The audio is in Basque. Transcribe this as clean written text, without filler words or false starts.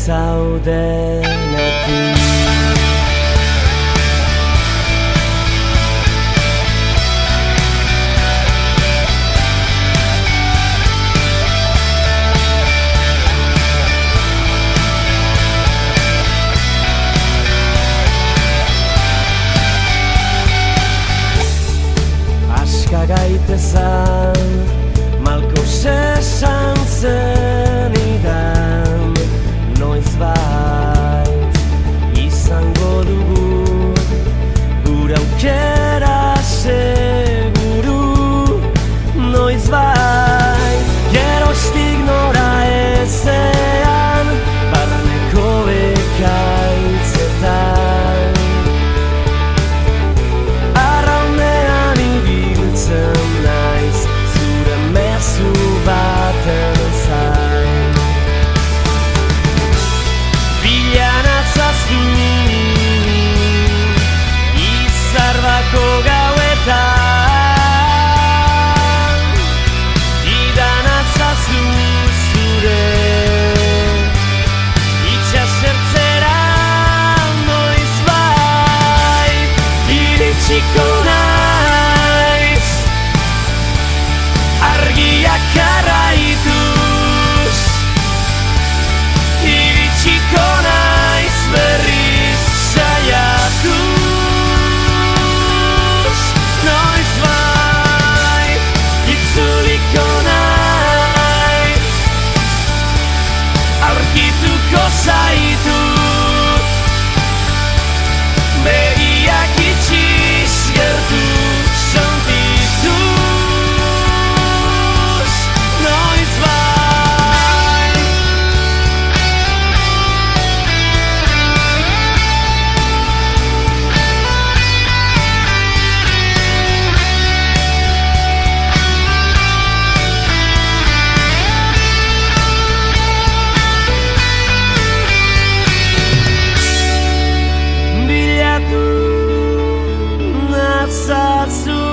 zaudenetik. Aska gaitezan, malko esan zenidan, noizbait izango dugu gure aukera seguru. Noizbait geroztik nora ezean, barneko bekaitzetan arraunean ibiltzen naiz, zure mezu baten zain. Bilan atzazu izar bako gauetan, idan atzazu zure itxasertzera. Noizbait iritsiko naiz, argiak jarraituz, iritsiko naiz berriz saiatuz. Noizbait itzuliko naiz, aurkituko zaitut, begiak itxiz gertu sentituz. Noizbait bilatu natzazu